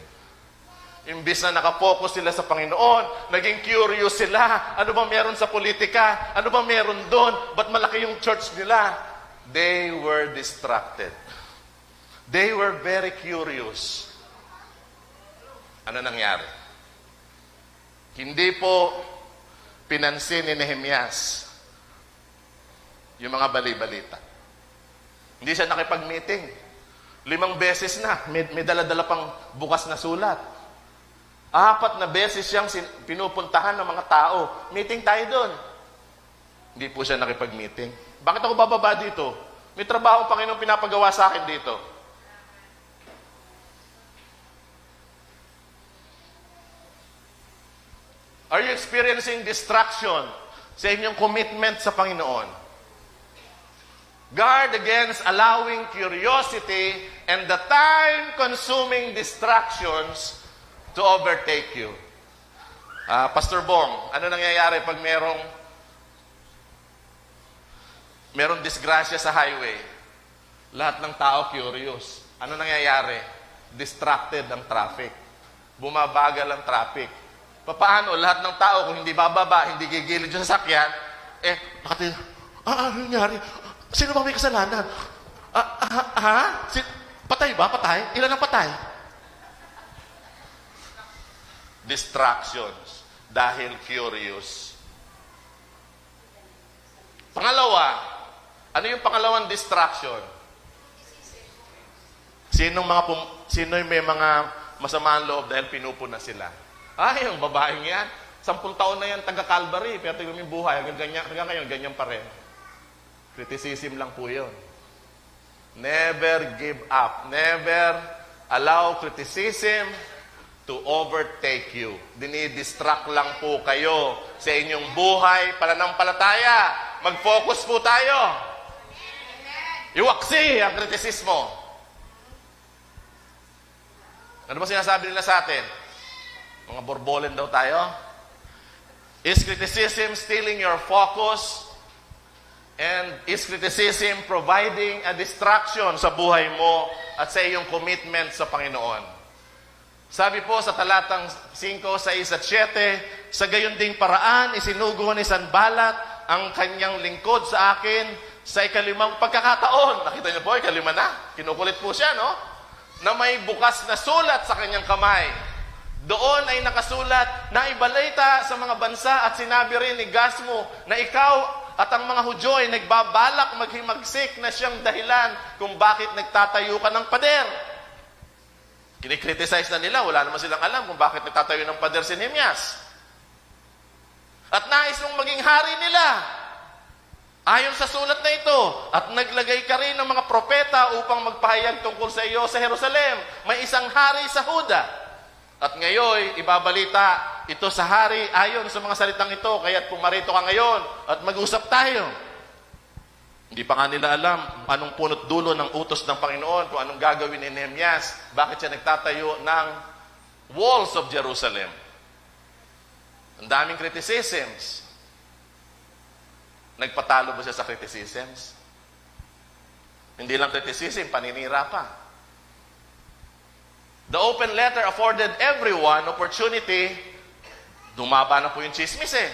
Imbis na nakapokus sila sa Panginoon, naging curious sila. Ano ba meron sa politika? Ano ba meron doon? Ba't malaki yung church nila? They were distracted. They were very curious. Ano nangyari? Hindi po pinansin ni Nehemias yung mga bali-balita. Hindi siya nakipag-meeting. 5 beses na, may dala-dala pang bukas na sulat. 4 na beses siyang pinupuntahan ng mga tao. Meeting tayo doon. Hindi po siya nakipag-meeting. Bakit ako bababa dito? May trabaho Panginoon pinapagawa sa akin dito. Are you experiencing distraction sa inyong commitment sa Panginoon? Guard against allowing curiosity and the time-consuming distractions to overtake you. Pastor Bong, ano nangyayari pag merong disgrasya sa highway? Lahat ng tao curious. Ano nangyayari? Distracted ang traffic. Bumabagal ang traffic. Paano? Lahat ng tao, kung hindi bababa, hindi gigilid yung sasakyan, ano nangyari? Sino ba may kasalanan? Patay ba? Patay? Ilan ang patay? Distractions. Dahil curious. Pangalawa, ano yung pangalawang distraction? Sino yung may mga masamang loob dahil pinupuna sila? Yung babaeng yan, 10 taon na yan, taga-Calvary, pero tingnan mo yung buhay, hanggang ngayon, ganyan pa rin. Criticism lang po yun. Never give up. Never allow criticism to overtake you. Dinidistract lang po kayo sa inyong buhay, pananampalataya. Mag-focus po tayo. Iwaksi ang kritisismo. Ano ba sinasabi nila sa atin? Mga borbolen daw tayo? Is criticism stealing your focus? And is criticism providing a distraction sa buhay mo at sa iyong commitment sa Panginoon? Sabi po sa talatang 5, 6 at 7, sa gayon ding paraan, isinugo ni Sanballat ang kanyang lingkod sa akin sa ikalimang pagkakataon. Nakita niyo po, ikalima na. Kinukulit po siya, no? Na may bukas na sulat sa kanyang kamay. Doon ay nakasulat na ibalita sa mga bansa at sinabi rin ni Gasmo na ikaw at ang mga Hudyo ay nagbabalak maghimagsik na siyang dahilan kung bakit nagtatayo ka ng pader. Kinikriticize na nila, wala naman silang alam kung bakit nagtatayo ng pader si Nehemias. At nais mong maging hari nila. Ayon sa sulat na ito, at naglagay ka rin ng mga propeta upang magpahayag tungkol sa iyo sa Jerusalem. May isang hari sa Huda. At ngayon, ibabalita ito sa hari ayon sa mga salitang ito, kaya't pumarito ka ngayon at mag-usap tayo. Hindi pa nga nila alam anong punot dulo ng utos ng Panginoon, kung anong gagawin ni Nehemias, bakit siya nagtatayo ng walls of Jerusalem. Ang daming criticisms. Nagpatalo ba siya sa criticisms? Hindi lang criticism, paninira pa. The open letter afforded everyone opportunity. Dumaba na po yung chismis eh.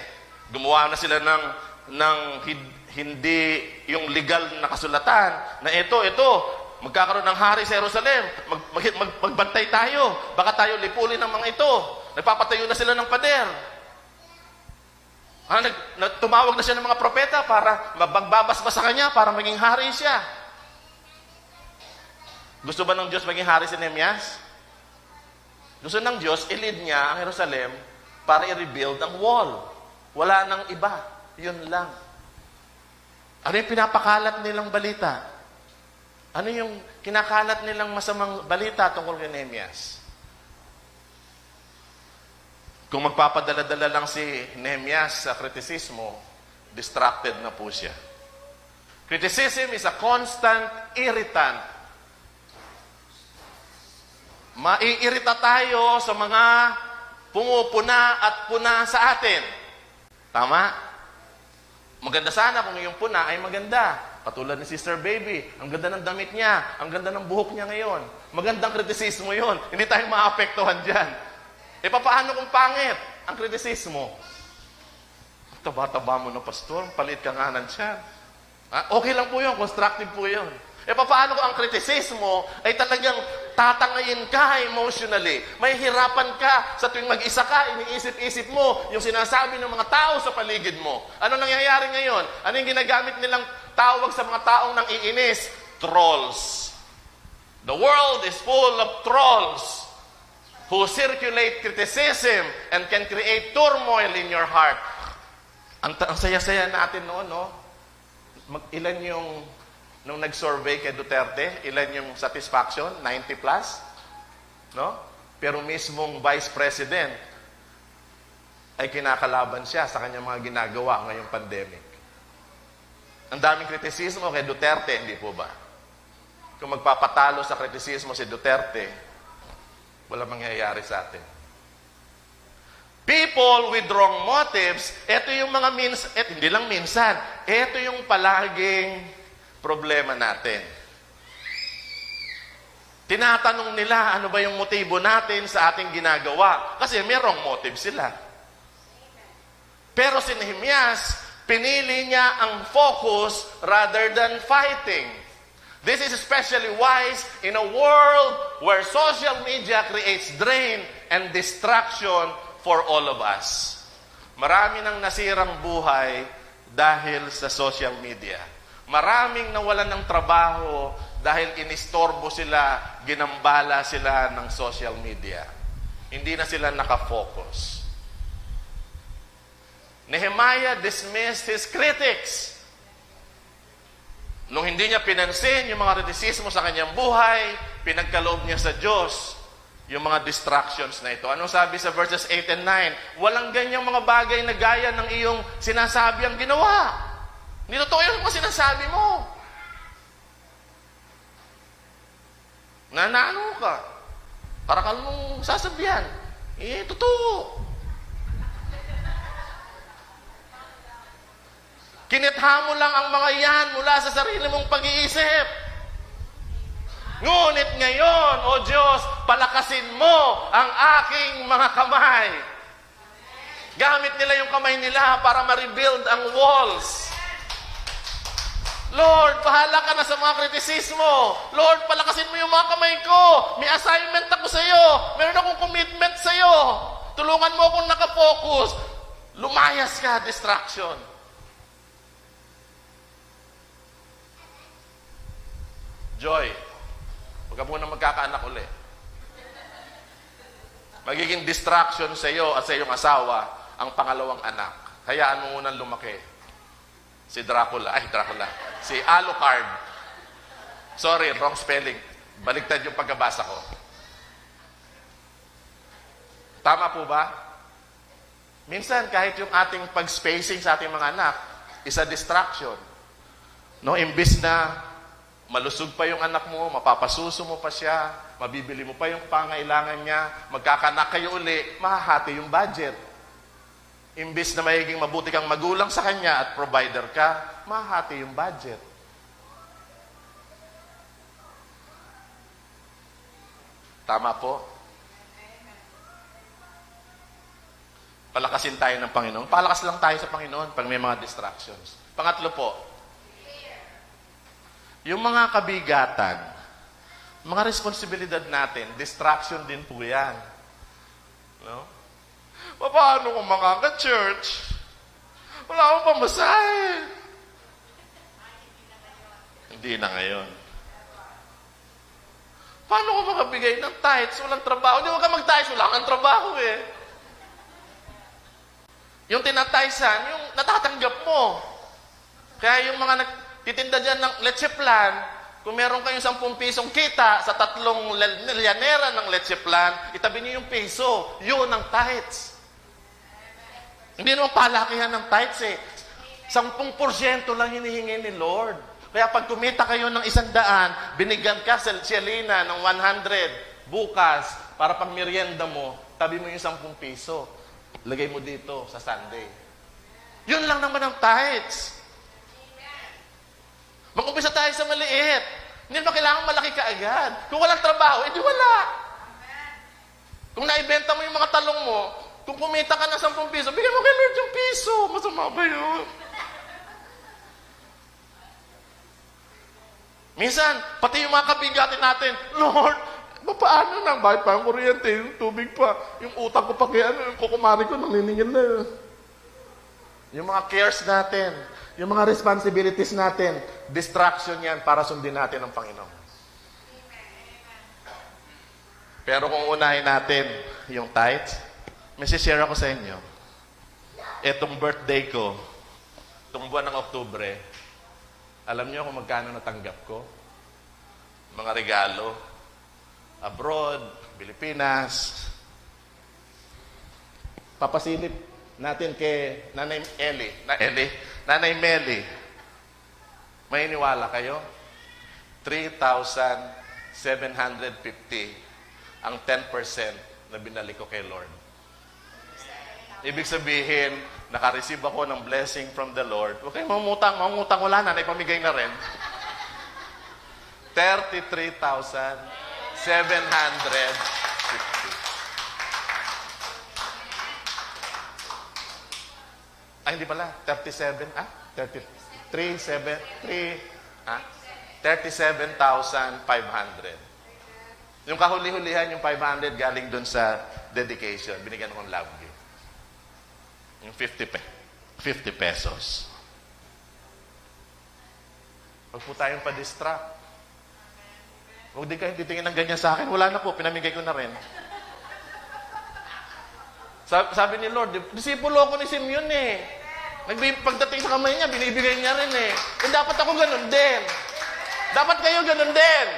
Gumawa na sila ng hindi yung legal na kasulatan na ito, magkakaroon ng hari sa Jerusalem, magbantay tayo, baka tayo lipulin ng mga ito. Nagpapatayo na sila ng pader. Tumawag na siya ng mga propeta para magbabasbas sa kanya, para maging hari siya. Gusto ba ng Diyos maging hari si Nehemias? Gusto ng Diyos, i-lead niya ang Jerusalem para i-rebuild ang wall. Wala nang iba. Yun lang. Ano yung pinapakalat nilang balita? Ano yung kinakalat nilang masamang balita tungkol kay Nehemias? Kung magpapadala-dala lang si Nehemias sa kritisismo, distracted na po siya. Criticism is a constant irritant. Maiirita tayo sa mga pumupuna at puna sa atin. Tama? Maganda sana kung yung puna ay maganda. Patulad ni Sister Baby, ang ganda ng damit niya, ang ganda ng buhok niya ngayon. Magandang kritisismo yun. Hindi tayo maapektuhan dyan. E paano kung pangit ang kritisismo? Taba-taba mo na, pastor, palit ka nga ng tiyan. Okay lang po yun, constructive po yun. E paano kung ang kritisismo ay talagang tatangayin ka emotionally? May hirapan ka sa tuwing mag-isa ka, iniisip-isip mo yung sinasabi ng mga tao sa paligid mo. Ano nangyayari ngayon? Ano yung ginagamit nilang tawag sa mga taong nang iinis? Trolls. The world is full of trolls who circulate criticism and can create turmoil in your heart. Ang saya-saya natin noon, no? Ilan yung nung nag-survey kay Duterte, ilan yung satisfaction? 90 plus? No? Pero mismong Vice President ay kinakalaban siya sa kanyang mga ginagawa ngayong pandemic. Ang daming kritisismo kay Duterte, hindi po ba? Kung magpapatalo sa kritisismo si Duterte, wala mangyayari sa atin. People with wrong motives, ito yung mga hindi lang minsan, ito yung palaging problema natin. Tinatanong nila, ano ba yung motibo natin sa ating ginagawa? Kasi may wrong motive sila. Pero si Nehemias, pinili niya ang focus rather than fighting. This is especially wise in a world where social media creates drain and distraction for all of us. Marami nang nasirang buhay dahil sa social media. Maraming nawalan ng trabaho dahil inistorbo sila, ginambala sila ng social media. Hindi na sila nakafocus. Nehemiah dismissed his critics. Nung hindi niya pinansin yung mga kritisismo sa kanyang buhay, pinagkaloob niya sa Diyos yung mga distractions na ito. Anong sabi sa verses 8 and 9? Walang ganyang mga bagay na gaya ng iyong sinasabi ang ginawa. Hindi totoo yung mga sinasabi mo. Nanano ka. Para ka mong sasabihan. Totoo. Kinitha mo lang ang mga yan mula sa sarili mong pag-iisip. Ngunit ngayon, O Diyos, palakasin mo ang aking mga kamay. Gamit nila yung kamay nila para ma-rebuild ang walls. Lord, bahala ka na sa mga kritisismo. Lord, palakasin mo yung mga kamay ko. May assignment ako sa iyo. Meron akong commitment sa iyo. Tulungan mo akong nakafocus. Lumayas ka, distraction. Joy, huwag ka muna magkakaanak uli. Magiging distraction sa iyo at sa iyong asawa ang pangalawang anak. Hayaan mo munang lumaki. Si Dracula. Si Alucard. Sorry, wrong spelling. Baliktad yung pagkabasa ko. Tama po ba? Minsan, kahit yung ating pag-spacing sa ating mga anak, is a distraction. No, imbis na malusog pa yung anak mo, mapapasuso mo pa siya, mabibili mo pa yung pangailangan niya, magkakanak kayo uli, mahahati yung budget. Imbis na magiging mabuti kang magulang sa kanya at provider ka, mahahati yung budget. Tama po? Palakasin tayo ng Panginoon. Palakas lang tayo sa Panginoon pag may mga distractions. Pangatlo po, yung mga kabigatan, mga responsibilidad natin, distraction din po yan. No? Paano kung makaka-church? Wala akong pamasahe. Hindi na ngayon. Paano ko makabigay ng tithes? Walang trabaho. Hindi, huwag ka mag-tithes. Wala kang trabaho eh. Yung tinataysan, yung natatanggap mo. Kaya yung mga nagtitinda dyan ng leche plan, kung meron kayong 10 pisong kita sa 3 lyanera ng leche plan, itabi niyo yung piso. Yun ang tithes. Hindi naman palakihan ng tithes eh. 10% lang hinihingi ni Lord. Kaya pag kumita kayo ng 100, binigyan ka si Alina ng 100 bukas para pag merienda mo, tabi mo yung 10 piso. Lagay mo dito sa Sunday. Yun lang naman ang tithes. Mag-umpisa tayo sa maliit. Hindi naman kailangan malaki ka agad. Kung walang trabaho, edi wala. Kung naibenta mo yung mga talong mo, kung kumita ka ng 10 piso, bigyan mo kay Lord yung piso. Masama ba yun? Minsan, pati yung mga kabigatin natin, Lord, paano nang bayad pa ang kuryente, yung tubig pa, yung utang ko pa kaya, yung kukumari ko, naniningil na. Yung mga cares natin, yung mga responsibilities natin, distraction yan para sundin natin ang Panginoon. Pero kung unahin natin yung tithes, may share ako sa inyo. Etong birthday ko, itong buwan ng Oktubre, alam niyo kung magkano natanggap ko? Mga regalo, abroad, Pilipinas. Papasilip natin kay Nanay Nanay Meli. May iniwala kayo? 3,750 ang 10% na binalik ko kay Lord. Ibig sabihin, naka-receive ako ng blessing from the Lord. Huwag kayong mangutang wala na, naipamigay na rin. 33,750. Hindi pala. 37, 37,500. Yung kahuli-hulihan, yung 500 galing dun sa dedication. Binigyan akong love gift. Yung 50 pesos. Huwag po tayong pa-distract. Huwag din kayo titingin ng ganyan sa akin. Wala na po, pinamigay ko na rin. Sabi ni Lord, disipulo ako ni Simeon eh. Pagdating sa kamay niya, binibigay niya rin eh. Dapat ako ganun din. Dapat kayo ganun din.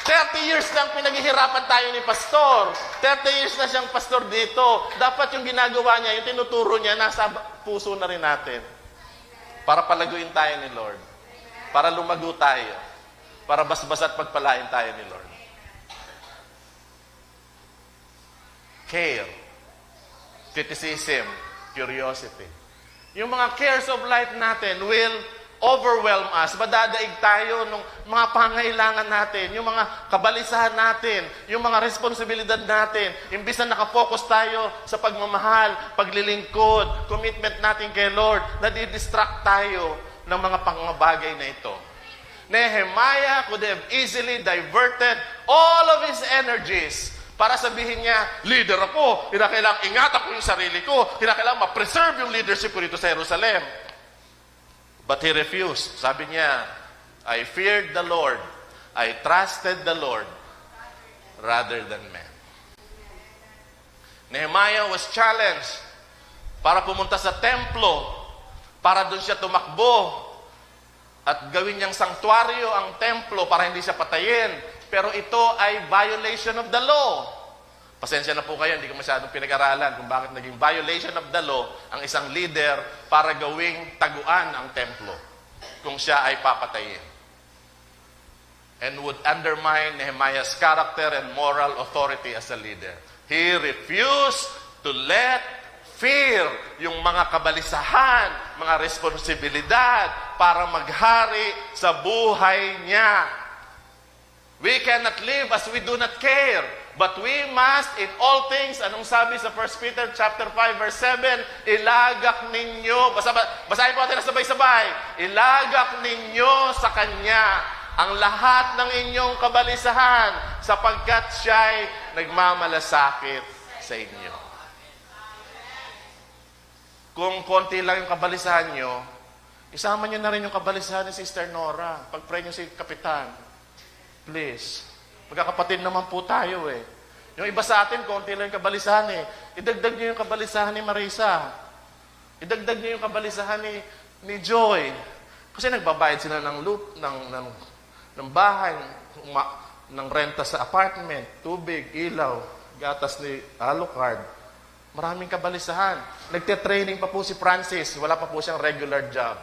30 years nang pinaghihirapan tayo ni Pastor. 30 years na siyang pastor dito. Dapat yung ginagawa niya, yung tinuturo niya, nasa puso na rin natin. Para palaguin tayo ni Lord. Para lumago tayo. Para basbas at pagpalain tayo ni Lord. Care. Criticism. Curiosity. Yung mga cares of life natin will overwhelm us. Madadaig tayo ng mga pangailangan natin, yung mga kabalisahan natin, yung mga responsibilidad natin. Imbis na nakafocus tayo sa pagmamahal, paglilingkod, commitment natin kay Lord, nadidistract tayo ng mga pangabagay na ito. Nehemiah could have easily diverted all of his energies para sabihin niya, leader ako, kinakailangan ingatan ko yung sarili ko, kinakailangan ma-preserve yung leadership ko dito sa Jerusalem. But he refused. Sabi niya, I feared the Lord, I trusted the Lord rather than men. Nehemiah was challenged para pumunta sa templo, para doon siya tumakbo at gawin niyang sanktuaryo ang templo para hindi siya patayin. Pero ito ay violation of the law. Pasensya na po kayo, hindi ko masyadong pinag-aralan kung bakit naging violation of the law ang isang leader para gawing taguan ang templo kung siya ay papatayin. And would undermine Nehemiah's character and moral authority as a leader. He refused to let fear, yung mga kabalisahan, mga responsibilidad para maghari sa buhay niya. We cannot live as we do not care. But we must, in all things, anong sabi sa 1 Peter chapter 5, verse 7, ilagak ninyo, basahin po natin na sabay-sabay, ilagak ninyo sa Kanya ang lahat ng inyong kabalisahan sapagkat siya'y nagmamalasakit sa inyo. Kung konti lang yung kabalisahan nyo, isama nyo na rin yung kabalisahan ni Sister Nora. Pag-pray nyo si Kapitan. Please. Magkakapatid naman po tayo eh. Yung iba sa atin, konti lang yung kabalisahan eh. Idagdag nyo yung kabalisahan ni Marisa. Idagdag nyo yung kabalisahan ni Joy. Kasi nagbabayad sila ng bahay, ng renta sa apartment, tubig, ilaw, gatas ni Alucard. Maraming kabalisahan. Nagte-training pa po si Francis. Wala pa po siyang regular job.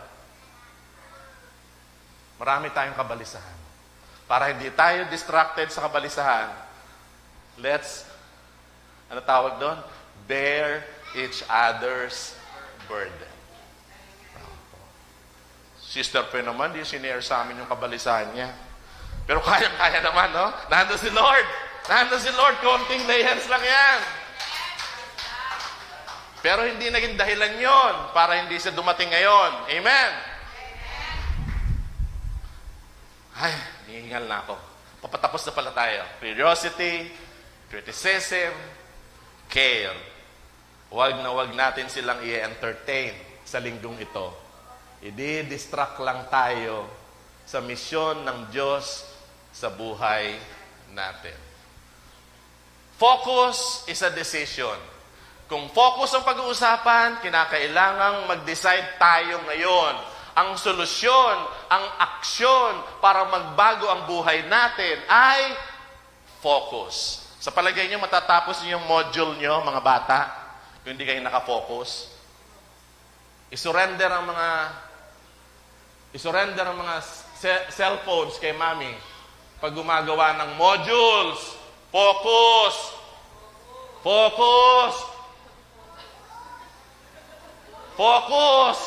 Marami tayong kabalisahan. Para hindi tayo distracted sa kabalisahan, let's, ano tawag doon? Bear each other's burden. Sister Pe naman, di sinare sa amin yung kabalisahan niya. Pero kaya naman, no? Nandun si Lord. Nandun si Lord. Konting layers lang yan. Pero hindi naging dahilan yon para hindi siya dumating ngayon. Amen? Ay, hihingal na ako. Papatapos na pala tayo. Curiosity, criticism, care. Huwag na huwag natin silang i-entertain sa linggong ito. I-distract lang tayo sa misyon ng Diyos sa buhay natin. Focus is a decision. Kung focus ang pag-uusapan, kinakailangang mag-decide tayo ngayon. Ang solusyon, ang aksyon para magbago ang buhay natin ay focus. Sa palagay nyo, matatapos nyo yung module nyo, mga bata, kung hindi kayo nakafocus. Isurrender ang mga cellphones kay mami pag gumagawa ng modules. Focus! Focus! Focus!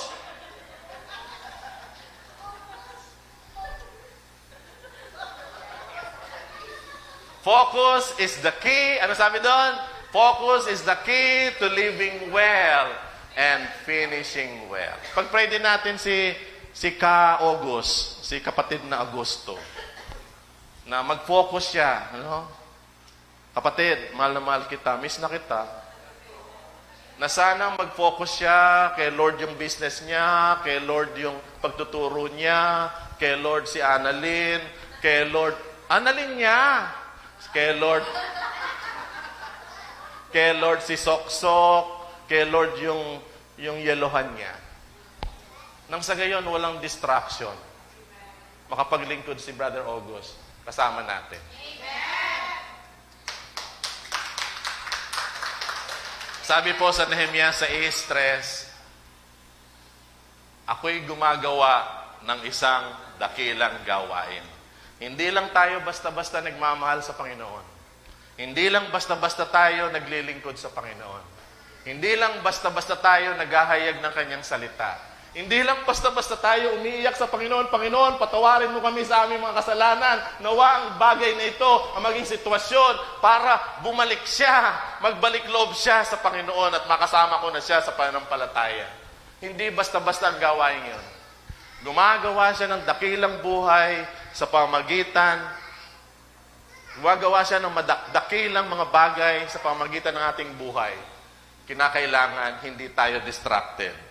Focus is the key. Ano sabi doon? Focus is the key to living well and finishing well. Pag-pray din natin si Ka-August, si kapatid na Augusto, na mag-focus siya. Ano? Kapatid, mahal na mahal kita, miss na kita. Na sana mag-focus siya kay Lord yung business niya, kay Lord yung pagtuturo niya, kay Lord si Annalyn, kay Lord, Annalyn niya, kay Lord si Soksok, kay Lord yung yelohan niya. Nang sa gayon, walang distraction. Makapaglingkod si Brother August, kasama natin. Sabi po sa Nehemiah 6:3, ako'y gumagawa ng isang dakilang gawain. Hindi lang tayo basta-basta nagmamahal sa Panginoon. Hindi lang basta-basta tayo naglilingkod sa Panginoon. Hindi lang basta-basta tayo naghahayag ng kanyang salita. Hindi lang basta-basta tayo umiiyak sa Panginoon, Panginoon, patawarin mo kami sa aming mga kasalanan. Nawa ang bagay na ito, ang maging sitwasyon para bumalik siya, magbalik loob siya sa Panginoon at makasama ko na siya sa pananampalataya. Hindi basta-basta ang gawain yun. Gumagawa siya ng dakilang buhay sa pamagitan, gumagawa siya ng dakilang mga bagay sa pamagitan ng ating buhay. Kinakailangan hindi tayo distracted.